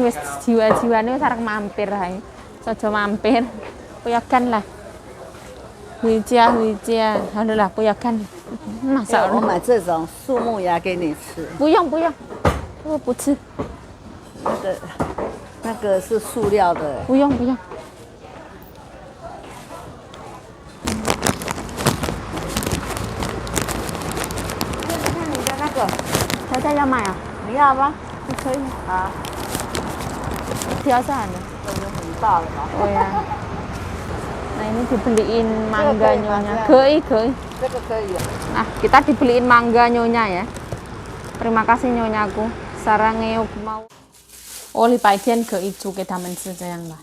wis jiwa-jiwane wis arek mampir ae. Saja mampir. Puyakan lah. 回家，好了啦，不要看了。那少我了。买这种树木芽给你吃。不用，我不吃。那个是塑料的。不用。看你的那个，大家要买啊？你要吗？你可以啊，挑下来的。这个很大了吧？对呀。Nah ini dibeliin mangga nyonya. Kei. Nah kita dibeliin mangga nyonya ya. Terima kasih nyonyaku. Sarangnya mau. 我礼拜天可以煮给他们吃这样吧。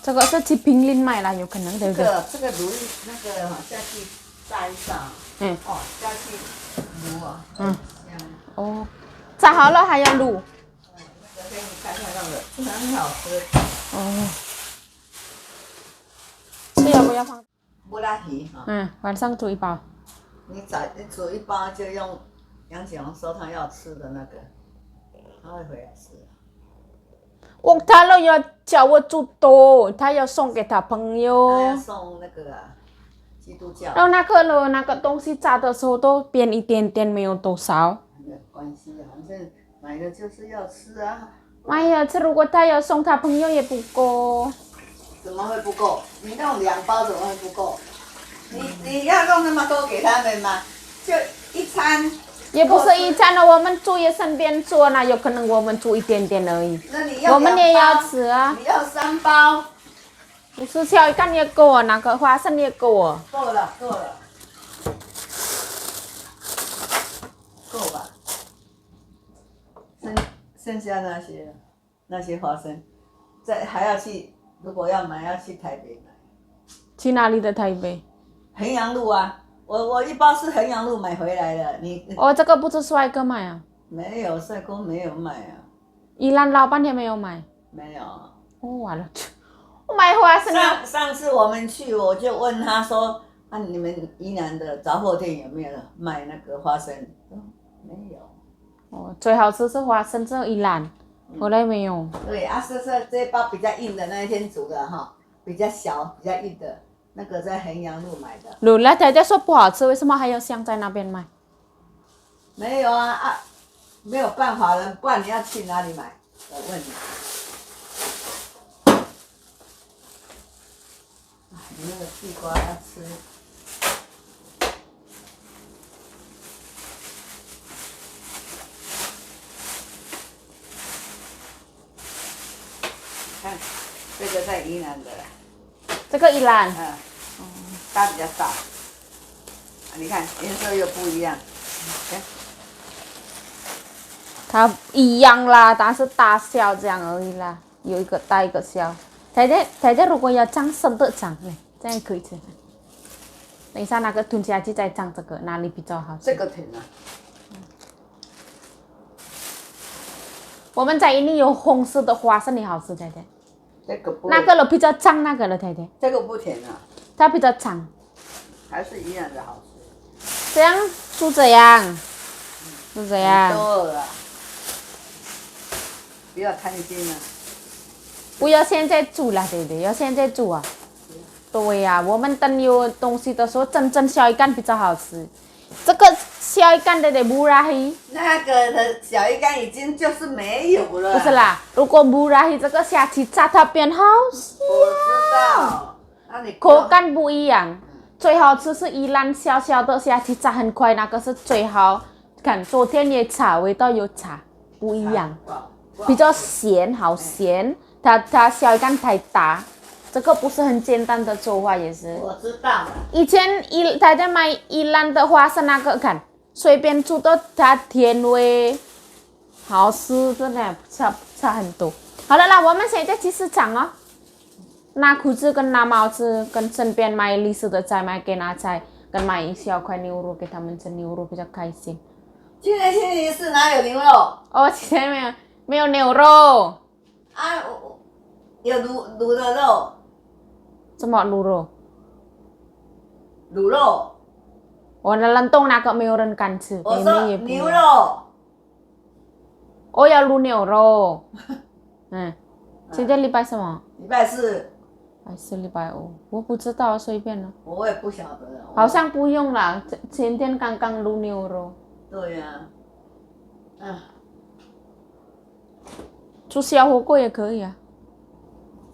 这个是去平林买啦，有可能对不对？这个卤那个下去炸一炸。哦，下去卤啊。哦，炸好了还要卤。给你看看那个，很好吃。哦。这要不要放？布拉提哈。晚上煮一包。你煮一包就用杨景荣说他要吃的那个，他会回来吃。他了要叫我煮多，他要送给他朋友。他要送那个基督教。然后那个东西炸的时候都变一点点，没有多少。没有关系的，反正买了就是要吃啊。买了吃，如果他要送他朋友也不够。怎么会不够？你弄2包怎么会不够？你要弄那么多给他们吗？就一餐。也不是一餐了，我们煮也顺便做呢，有可能我们煮一点点而已。那你要我们也要吃啊。你要3包。不是小鱼干也够啊，那个花生也够啊。够了。够吧？剩下那些花生，还要去，如果要买要去台北买。去哪里的台北？衡阳路啊，我一包是衡阳路买回来的，这个不是帅哥买啊？没有，帅哥没有买啊。宜兰老板也没有买。没有。完了，我买花生啊。上次我们去，我就问他说：“你们宜兰的杂货店有没有卖那个花生？”没有。最好吃是花生，只有宜兰，后来没有。对啊，这包比较硬的，那一天煮的哈，比较小、比较硬的，那个在衡阳路买的。鲁拉姐姐说不好吃，为什么还要想在那边买？没有啊，没有办法了，不然你要去哪里买？我问你。你那个地瓜要吃。看，这个在宜兰的。这个宜兰。它比较大。你看颜色又不一样。它一样啦，但是大小这样而已啦，有一个大一个小。姐姐如果要长生的长嘞，这样可以吃。等一下那个吞下去再长这个，哪里比较好吃？这个甜啊。我们在印尼有红色的花生也好吃，姐姐。这个不。那个了比较长，那个了，姐姐。这个不甜啊。它比较长。还是宜兰的好吃。这样就这样。就这样。都饿了。不要贪心了。不要现在煮了，对对，要现在煮啊。对呀，我们等有东西的时候，真正小鱼干比较好吃。这个小鱼干的不拉黑。那个的小鱼干已经就是没有了。不是啦，如果不拉黑这个下去炸它变好香。我知道。那你口感不一样，最好吃是宜兰小小的下去炸很快，那个是最好。看昨天也炒，味道有差，不一样。比较咸，好咸。它小鱼干太大，这个不是很简单的做法，也是。我知道。以前他在买宜兰的花生那个，看随便煮的，它甜味好吃，真的差很多。好了啦，我们现在去市场哦，拿裤子跟拿帽子，跟身边买零食的菜，买给拿菜，跟买一小块牛肉给他们吃，牛肉比较开心。今天星期四哪有牛肉？今天没有牛肉。有卤的肉。什么卤肉？卤肉。冷冻那个没有人敢吃。我说牛肉。哦，要卤牛肉。现在礼拜什么？礼拜四。还是礼拜五？我不知道，随便了。我也不晓得。好像不用啦，前天刚刚卤牛肉。对呀。煮小火锅也可以啊。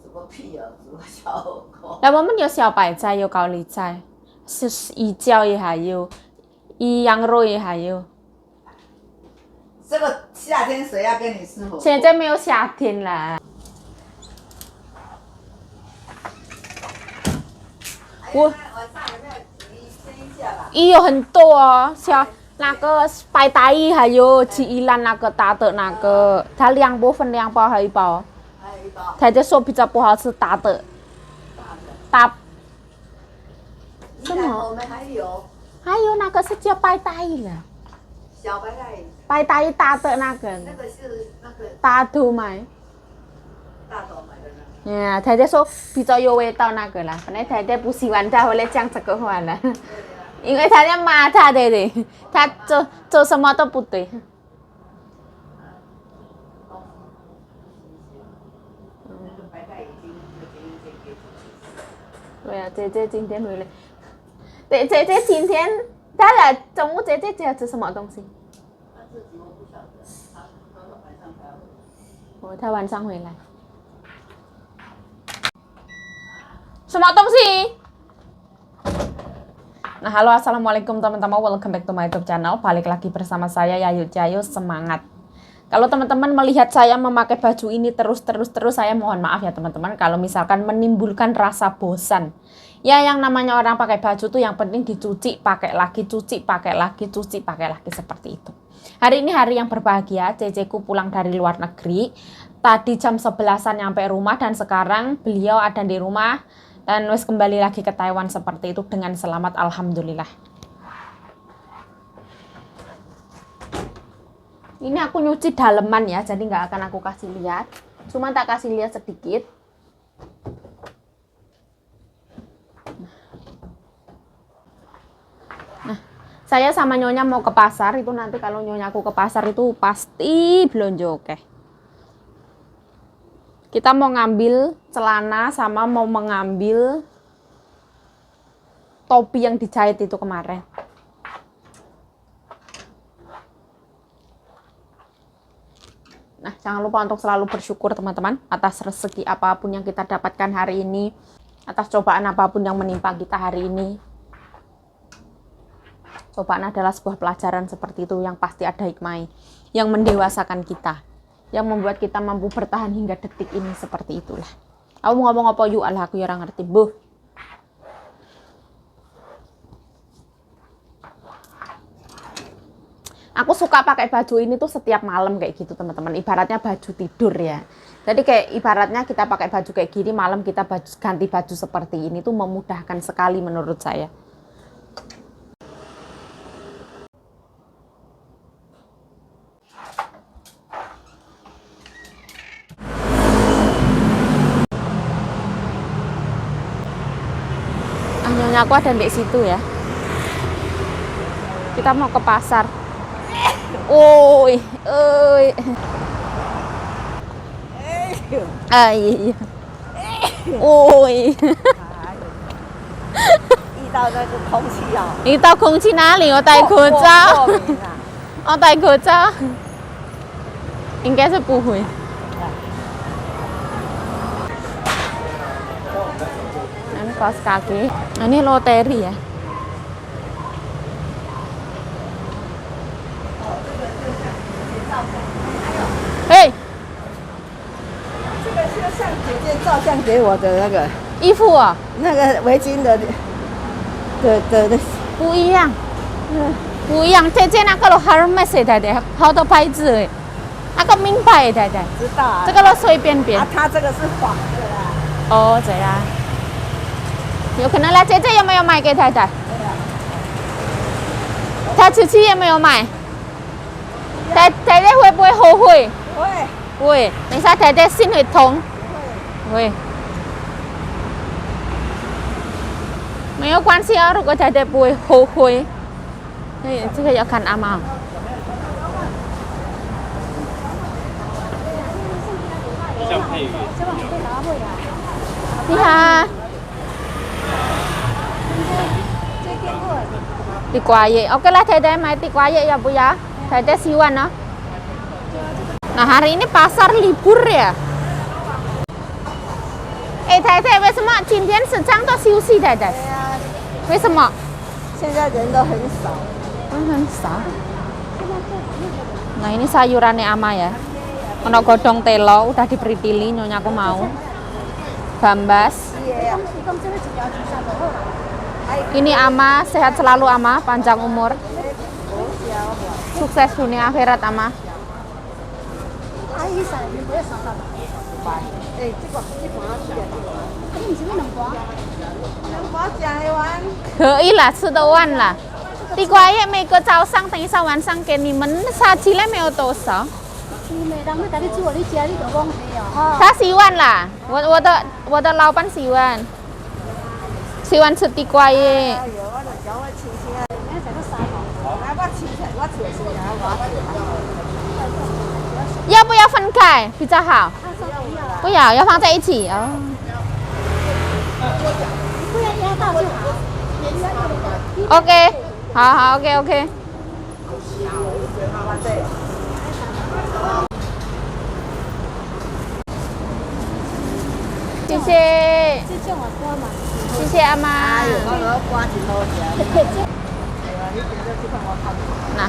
煮个屁啊！煮个小火锅。来，我们有小白菜，有高丽菜，是鱼饺也还有，鱼羊肉也还有。这个夏天谁要跟你吃火锅？现在没有夏天了。我晚上有没有蒸一下吧？鱼有很多哦，像那个白带鱼，还有去宜兰那个大的那个，它2包分2包还有1包。还有1包。太太说比较不好吃，大的。大。什么？我们还有。还有那个是叫白带鱼了。小白带。白带鱼大的那个。那个是那个。大头买。大头买的那个。太太说比较有味道那个啦，本来太太不喜欢，她回来讲这个话了，因为太太骂她的，她做什么都不对。对啊，姐姐今天回来，姐姐今天她来中午，姐姐要吃什么东西？她自己我不晓得，她晚上才回来。她晚上回来。什么东西？ Nah, halo assalamualaikum teman-teman, welcome back to my YouTube channel. Balik lagi bersama saya Yayu Jayu, semangat. Kalau teman-teman melihat saya memakai baju ini terus, saya mohon maaf ya teman-teman kalau misalkan menimbulkan rasa bosan. Ya, yang namanya orang pakai baju tuh yang penting dicuci, pakai lagi, cuci, pakai lagi, cuci, pakai lagi, seperti itu. Hari ini hari yang berbahagia, ceceku pulang dari luar negeri. Tadi jam 11-an nyampe rumah dan sekarang beliau ada di rumah. Dan wes kembali lagi ke Taiwan seperti itu dengan selamat, alhamdulillah. Ini aku nyuci daleman ya, jadi nggak akan aku kasih lihat. Cuma tak kasih lihat sedikit. Nah, saya sama Nyonya mau ke pasar, itu nanti kalau Nyonya aku ke pasar itu pasti belanja oke. Kita mau ngambil celana sama mau mengambil topi yang dijahit itu kemarin. Nah, jangan lupa untuk selalu bersyukur teman-teman atas rezeki apapun yang kita dapatkan hari ini, atas cobaan apapun yang menimpa kita hari ini. Cobaan adalah sebuah pelajaran seperti itu yang pasti ada hikmah, yang mendewasakan kita, yang membuat kita mampu bertahan hingga detik ini, seperti itulah. Aku mau ngomong apa yuk, alah aku ya orang ngerti, buh. Aku suka pakai baju ini tuh setiap malam kayak gitu teman-teman, ibaratnya baju tidur ya. Jadi kayak ibaratnya kita pakai baju kayak gini, malam kita ganti baju seperti ini tuh memudahkan sekali menurut saya. Nyonya aku ada di situ ya. Kita mau ke pasar. Oi, oi. Iya. Oi. 遇到那个空气啊！遇到空气哪里？我戴口罩。我戴口罩。应该是不会。Ini kaos kaki. Ini loteri ya. Hei. 这个就像姐姐照相给我的那个衣服啊，那个围巾的不一样，不一样。姐姐那个lo Hermes 太太，好多牌子哎，那个名牌太太。知道啊。这个lo随便便。啊，它这个是仿的啦。哦，这样。有可能啦，姐姐有没有买给太太？她琪琪有没有买？太太会不会后悔？会。会，等一下太太心会痛。会。没有关系啊，如果太太不会后悔。这个要看阿妈。酱配鱼。你好。Đi qua vậy, oke lah Tete, mai di qua ya Bu ya. Tete siwan no. Nah hari ini pasar libur ya. Tete, 为什么今天是这样多休息Tete？为什么？现在人都很少。很少。Nah ini sayurannya Ama ya. Ono godong telo udah diperitili, nyonya aku mau. Bambas. Ini Ama, sehat selalu Ama, panjang umur. Sukses dunia akhirat Ama.可以啦，吃得完啦。地瓜叶每个早上等一下晚上给你们杀鸡了没有多少？他洗碗啦，我的老板洗碗，洗碗吃地瓜叶。要不要分开比较好？不要，要放在一起哦。OK， 好 ，OK。谢谢。谢谢阿妈。那。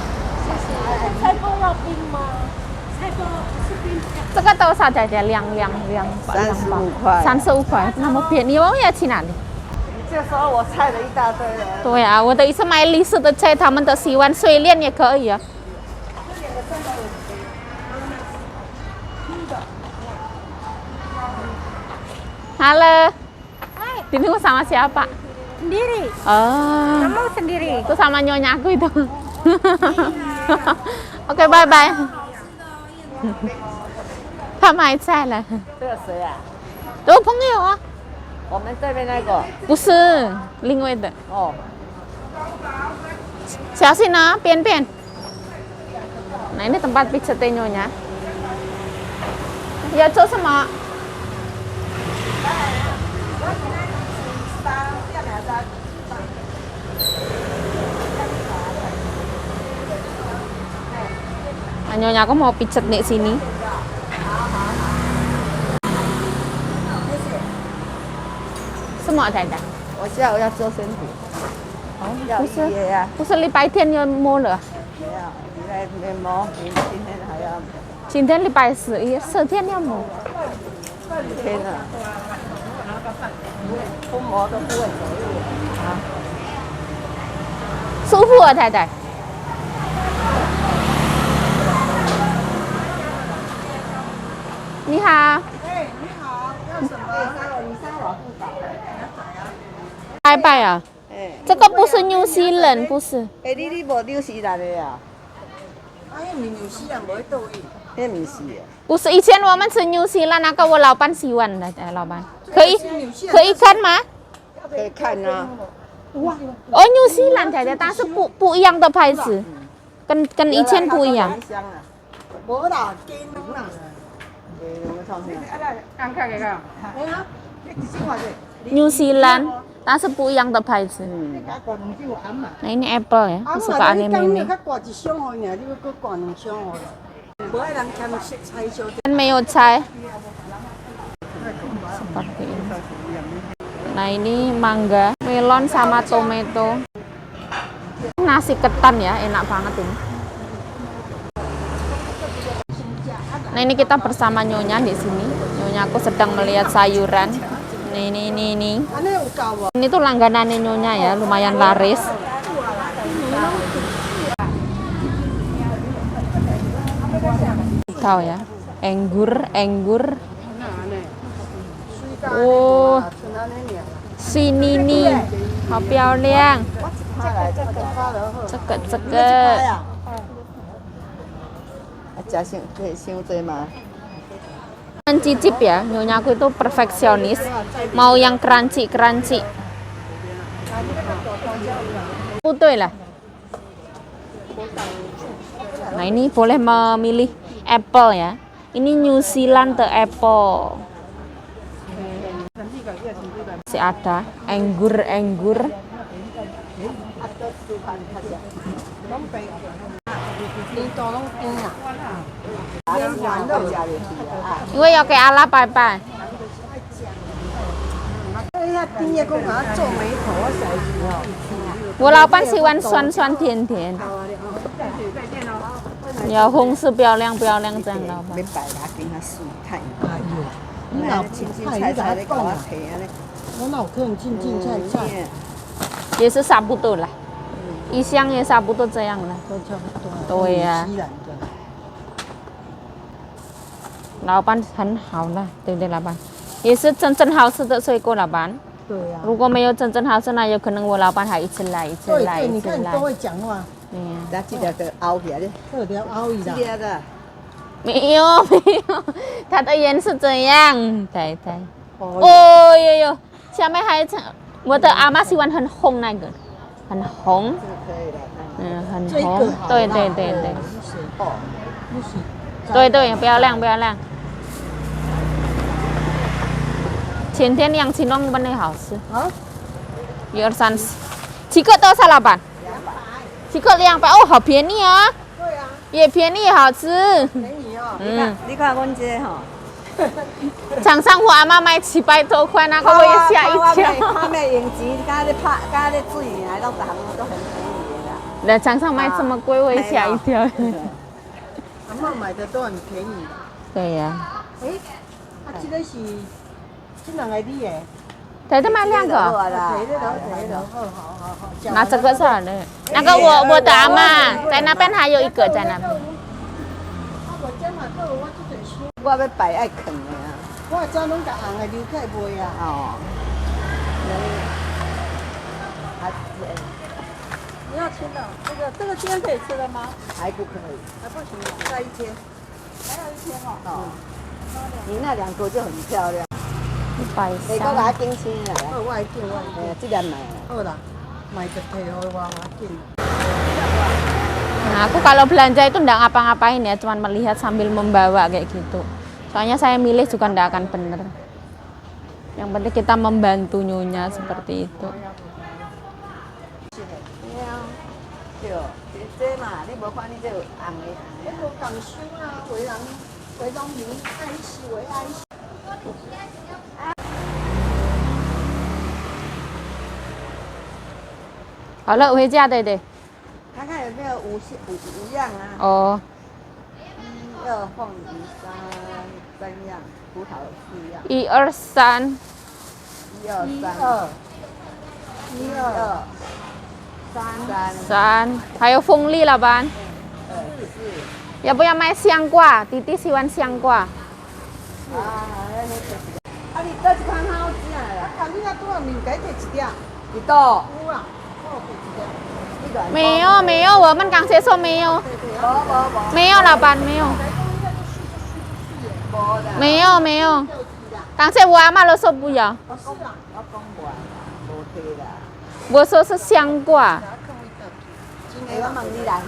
菜包要冰吗？这个多少姐姐？两35块。35块，那么便宜，我们要去哪里？这时候我菜了一大堆了。对啊，我的意思买绿色的菜，他们的洗碗水莲也可以啊。Halo. Ini sama siapa? Sendiri. Oh. Kamu sendiri. Itu sama nyonya aku itu. Oke, bye bye. 他买菜了。这个谁啊？我朋友啊。我们这边那个。不是，另外的。哦。小心啊，边。Nah ini tempat pijat nyonya. Ya, 做什么？Nyonya aku mau pijet di sini. Semua ada. 我下午要做身体。哦，要预约呀。不是礼拜天要摸了。没有，礼拜没摸，今天还要。今天礼拜四，10天要摸。5天了。不摸都不会走路。啊。舒服啊，太太。你好。哎，你好，要什么？你上我护照。拜拜啊！这个不是纽西兰，不是。哎，你无纽西兰的呀？哎，纽西兰没到位。那不是。不是，以前我们吃纽西兰那个我老板洗碗的，老板可以看吗？可以看啊。哇！哦，纽西兰姐姐，但是不一样的牌子，跟以前不一样。无啦，金啦。New Zealand,但是不一样的牌子。Nah ini Apple ya, kesukaannya Mimi. 没有菜。Seperti ini. Nah ini mangga, melon sama tomato. Nasi ketan ya, enak banget ini. Nah ini kita bersama nyonya di sini. Nyonya aku sedang melihat sayuran. Ini. Ini tuh langganannya nyonya ya, lumayan laris. Tahu ya, enggur. Oh, sini nih, hao piao liang. Ceket. Mencicip ya, nyonya aku itu perfeksionis, mau yang crunchy. Putuh lah. Nah ini boleh memilih apple ya. Ini New Zealand the apple. Masih ada anggur.因为要给阿拉拜拜。我老板喜欢酸酸甜甜。要红是漂亮这样，老板。要摆啦，给他蔬菜。那青菜菜的搞啊皮啊嘞。我脑壳青菜。也是差不多啦，一箱也差不多这样了。都差不多。对呀、老板很好了，对不对，老板？也是真正好吃的水果，老板。对呀、如果没有真正好吃，那有可能我老板还一直来。对，你看你都会讲话。那这条的凹起来的。这条凹一的。这个。没有，它的颜是这样，对。哦哟，下面还我的阿妈喜欢很红那个，很红。很红。对。对，漂亮。前天yang Cinong benar 好吃。啊？1、2、3，几个多少老板？200。几个200哦，好便宜啊！对啊。也便宜也好吃。便宜哦。你看我这哈。厂商我阿妈卖700多块，那个我也吓一跳。他们用钱，刚才拍，刚才水来到大陆都很便宜的。那厂商卖这么贵，我也吓一跳。阿妈买的都很便宜。对呀。这个是这两个你的。对，再买2个。好。拿这个算了。那个我的阿妈在那边还有一个在那边。我要摆爱啃的啊。我早拢甲红的留起来卖啊。哦。你要吃的，这个今天可以吃了吗？还不可以。还不行，再1天。还要1天哦。哦。你那2个就很漂亮。130。你搁把它冰清了。我还订。这个买。好啦，买就提好我订。Nah, aku kalau belanja itu nggak ngapa-ngapain ya, cuman melihat sambil membawa kayak gitu. Soalnya saya milih juga nggak akan bener. Yang penting kita membantu nyonya seperti itu. Halo, 了，回家对对。看看有没有五样啊？哦。1、2凤梨3样，葡萄4样。1、2、3。3，还有凤梨老板。要不要买香瓜？弟弟喜欢香瓜。你倒一款好食啦。你那多少面该摕1点？你倒？有啦。没有，我们刚才说没有。没有，老板没有。没有。刚才我阿妈都说不要。我说是香瓜。我问你啦，是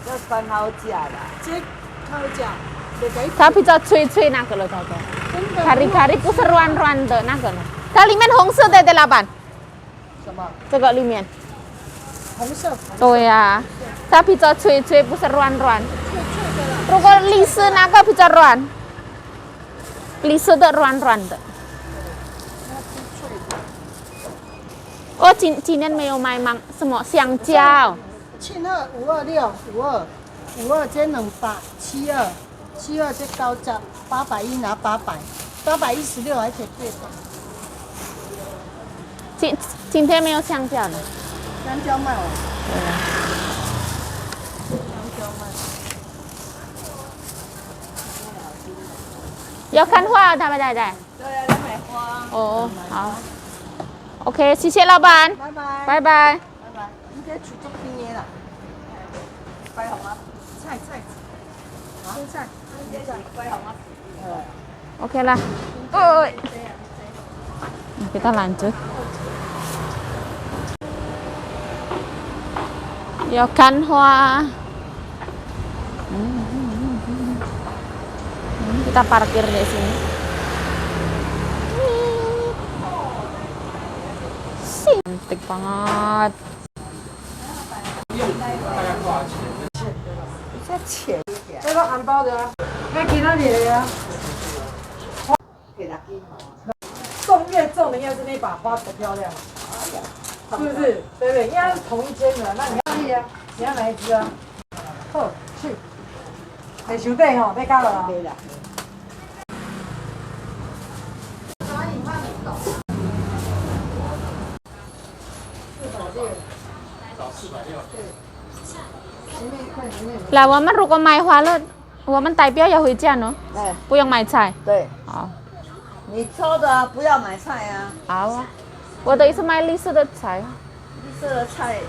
倒款好食啦？这好食。它比较脆那个了，大哥。kari不是软的那个呢。它里面红色的老板。什么？这个里面。红色。对呀，它比较脆，不是软。如果栗子那个比较软，栗子的软的。哦，今天没有买什么香蕉。72、526、52这200，72这90，810拿800，816还可以对的。今天没有香蕉呢。香蕉卖完。对呀。香蕉卖。要看花，他们在。对啊，要买花。哦，好。OK， 谢谢老板。拜拜。你这取这边的啦。白红啊，菜。青菜。白红啊。OK lah. Kita lanjut. Ya kan hoa. Kita parkir di sini. Cantik banget. 这个含苞的啊，那给那里的呀。给他给好。种越种的应该是那把花才漂亮，是不是？对不对？应该是同一间的。那你要哪啊？你要哪一只啊？好，去。得收底吼，要加了啊。对了。来，我们如果买花了，我们代表要回家呢，哎，不用买菜。对，好，你抽的啊，不要买菜啊。好啊。我的意思买绿色的菜。绿色的菜，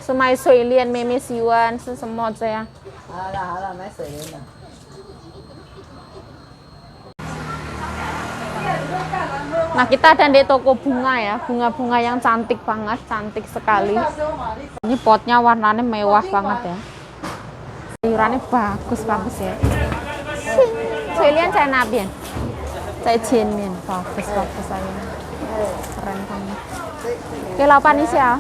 是买水莲、妹妹喜欢是什么这样？好了好了，买水莲的。Nah, kita ada di toko bunga ya, bunga-bunga yang cantik banget, cantik sekali. Ini potnya warnanya mewah banget ya. Sayurannya bagus-bagus ya. Sayuran saya nabian, saya cincin, bagus-bagus sayurnya. Keren banget. Oke, lapan ini sih ya.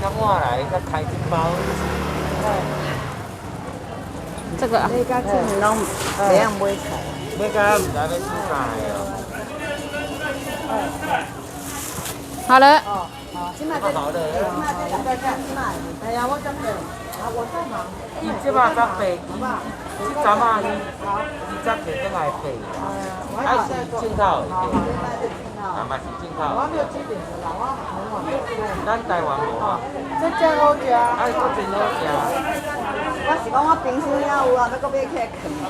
Năm qua lại cái khai trưng bao 这个啊，你家这拢这样买菜，mấy cái mình đã lấy xuống cài rồi 好了，哦，好，今麦好好的哎呀，我真的，啊，我在忙。伊即马才白，即阵啊伊才摕转来白，还是正口的，啊嘛是正口的。咱台湾无啊，这真好食。啊佫真好食。我是讲我平时也有啊，要搁买起来啃。啊，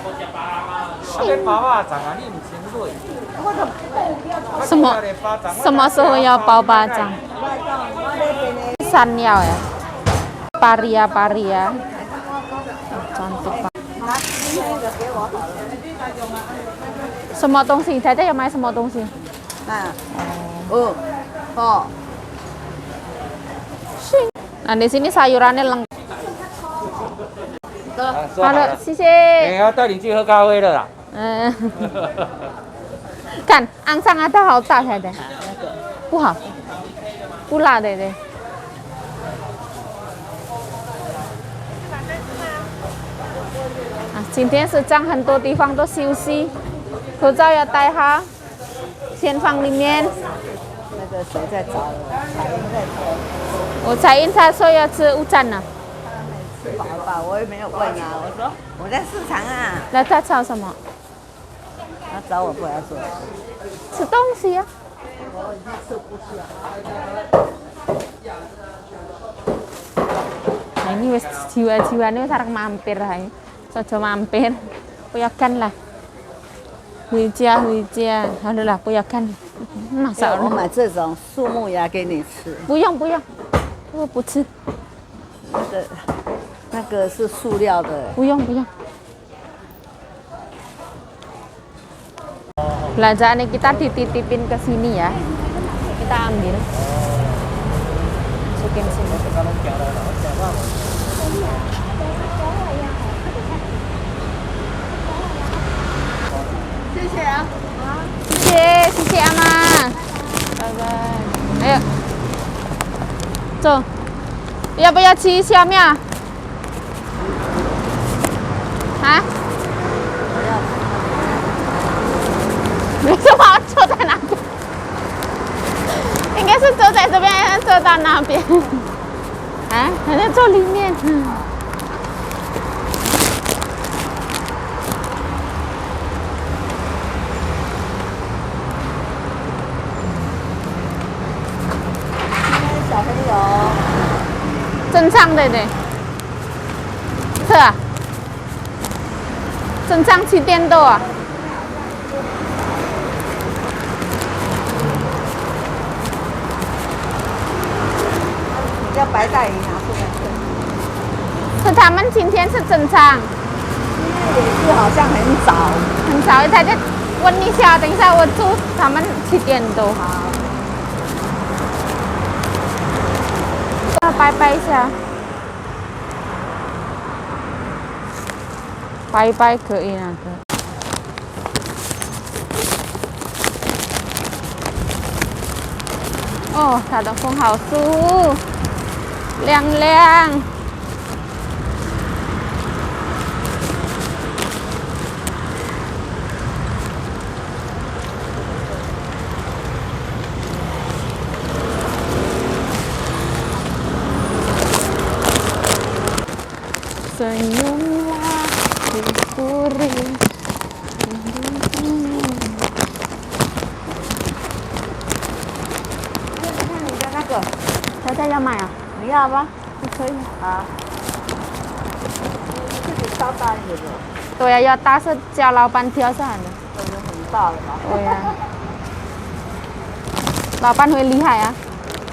要包肉粽啊，你毋清水。我就什么时候要包巴掌？山药呀，paria paria， cantik banget。拿今天的给我好了。什么东西？大家要买什么东西？啊，哦，哦。 Nah di sini sayurannya lengkap. Halo, 谢谢。哎，要带你去喝咖啡了啦。看昂上啊，它好大才的，不好，不辣的对。啊，今天是这样，很多地方都休息，口罩要戴好，先放里面。那个谁在找了？彩英在找。我彩英他说要吃午餐呢。吃饱了吧？我也没有问啊。我说我在市场啊。那他找什么？他找我过来说。吃东西啊。我已经吃不下。Nah ini wis jiwa-jiwane wis arek mampir ae. Saja mampir. Puyakan lah. Huijia. Halo lah puyakan. 我买这种树木芽给你吃。不用，我不吃。那个是塑料的。不用。Belanjaan kita dititipin ke sini ya. Kita ambil. Masukin sini. 谢谢啊。谢谢阿妈，拜拜。哎呦，走，要不要吃虾面啊？啊？为什么要坐在那边？应该是坐在这边，坐到那边。啊？好像坐里面。小朋友，正常的对，是啊，正常7点多啊。你叫白带鱼拿出来。是他们今天是正常，今天也是好像很早。很早，他在问一下，等一下我祝他们7点多。好。掰一下，掰一掰可以那个。哦，它的风好舒服，凉凉。Senyumlah syukuri. 看你的那个，太太要买啊？你要吧？你可以啊。自己烧大一点的，对呀、要大是叫老板挑上来的。这就很大了吧？对呀、老板会厉害啊。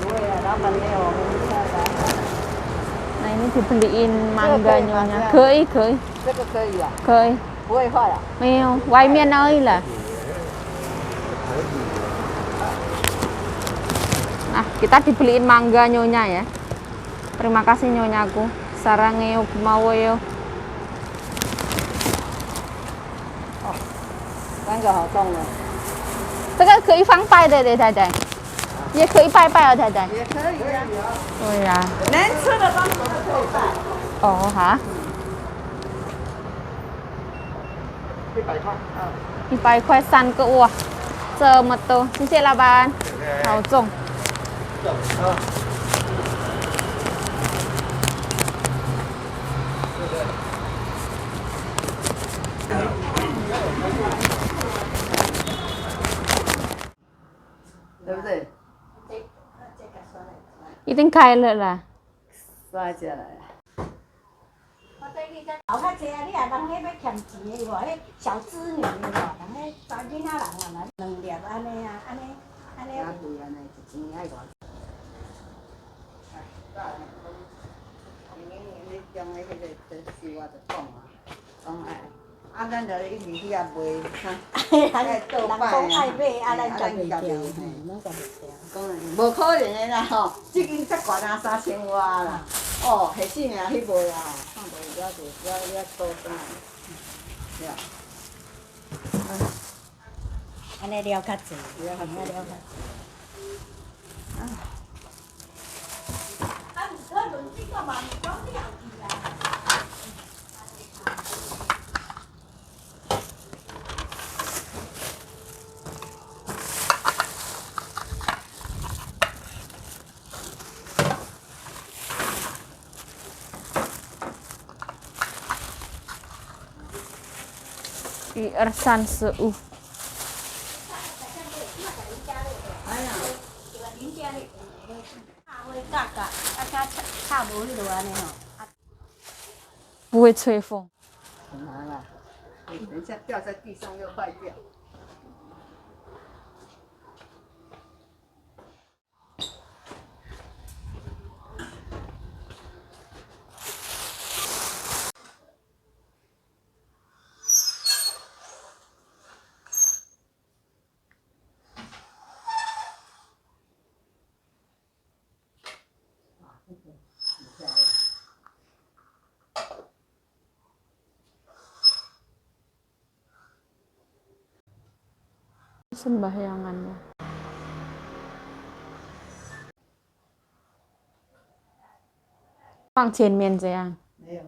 不会啊，老板没有我们厉害的。Nah ini dibeliin mangganya. Kei. 这个可以啊， Kei. 不会坏啊。 Mèo, quay miên ơi là. Nah, kita dibeliin mangga nyonya ya. Terima kasih nyonyaku. Sarangeo mau 三个好重的，这个可以放拜的，太太。也可以拜拜啊，太太。也可以啊。对呀、能吃的东西都可以拜。哦哈。 100块3个哇，这么多，谢谢老板，好重。对不对？已经开了啦。刷起来。老较济啊，你啊，人迄要欠钱的无，迄小资女的无，人迄查囡仔人啊，来2粒安尼啊，安尼。啊对安尼，一钱爱偌少？你中的迄个收啊，就讲啊，讲爱，啊咱就一直去遐卖，哈，人讲爱买，啊，咱家袂调，咱家袂调。讲无可能的啦吼，这间遮悬啊3000外啦，哦，下死命去卖啊，看无了就了多啥，了。安尼了较济，安尼了较济。1、2、3、4、5。不会吹风。很难啦，等一下掉在地上又坏掉。Sembahyangannya.放前面这样。没有，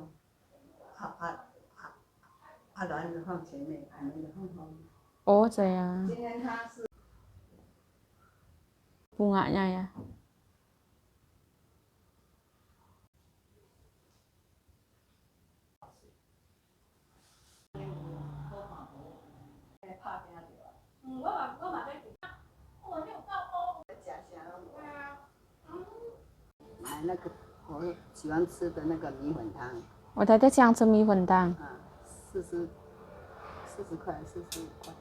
篮子放前面，那个放后面。Oh,这样。今天他是 Bunganya ya.那个我喜欢吃的那个米粉汤。我太太想吃米粉汤。啊，40块，45块。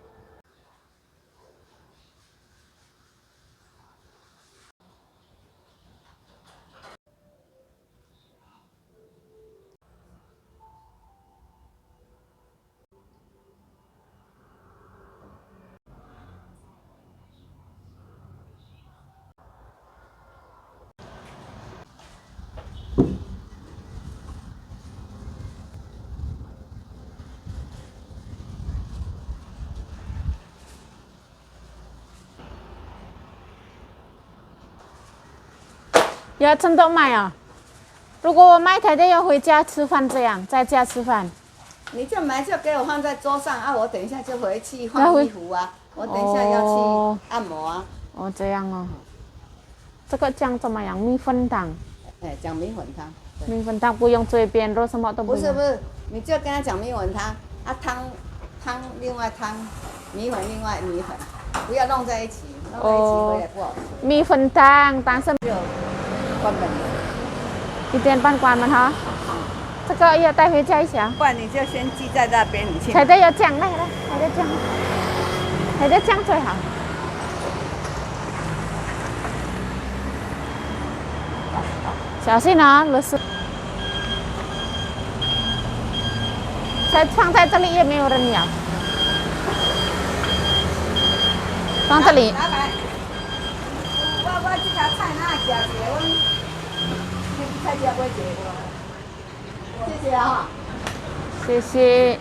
要真的买啊？如果我买台的要回家吃饭，这样在家吃饭。你就买就给我放在桌上啊，我等一下就回去换衣服啊，我等一下要去按摩啊。哦，这样哦。这个酱怎么样？米粉汤。哎，讲米粉汤。米粉汤不用嘴边肉，什么都不用。不是，你就跟他讲米粉汤啊，汤另外汤，米粉另外米粉，不要弄在一起，弄在一起回来不好吃。米粉汤，但是就关门了。1点半关门哈。这个要带回家一下。不然你就先记在那边，你去。台的有酱，来，台的酱，台的酱最好。小心啊，螺丝。才放在这里也没有人要。放这里。老板，我这条菜哪夹一个？我菜夹买一个。谢谢啊。谢谢。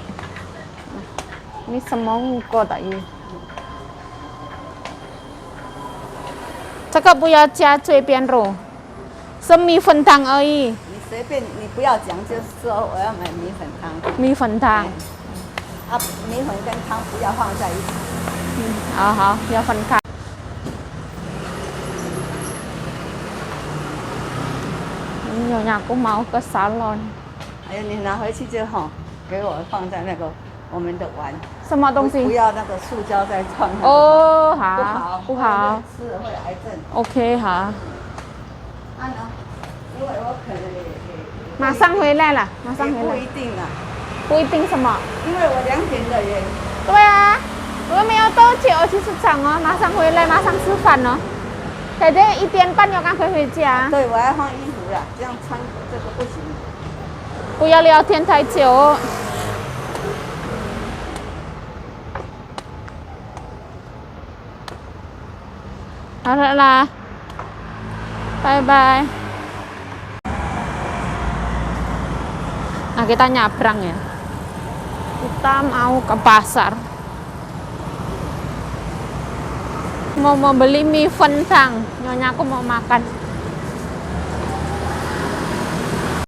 你什么过的鱼？这个不要加嘴边肉，是米粉汤而已。你随便，你不要讲，就是说我要买米粉汤。米粉汤。啊，米粉跟汤不要放在一起。好，要分开。有nhà cũng mau có salon。哎呀，你拿回去就好，给我放在那个我们的碗。什么东西？不要那个塑胶再装。哦，不好，吃了会癌症。OK， 好。啊呢，因为我可能也马上回来了，马上回来。不一定啊。不一定什么？因为我2点的也。对啊，我没有多久去市场哦，马上回来，马上吃饭哦。姐姐1点半要赶快回家。对，我要换衣服了，这样穿这个不行。不要聊天太久。好了啦，bye bye. Nah kita nyabrang ya. Kita mau ke pasar. Mau membeli mie fentang. Nyonya aku mau makan.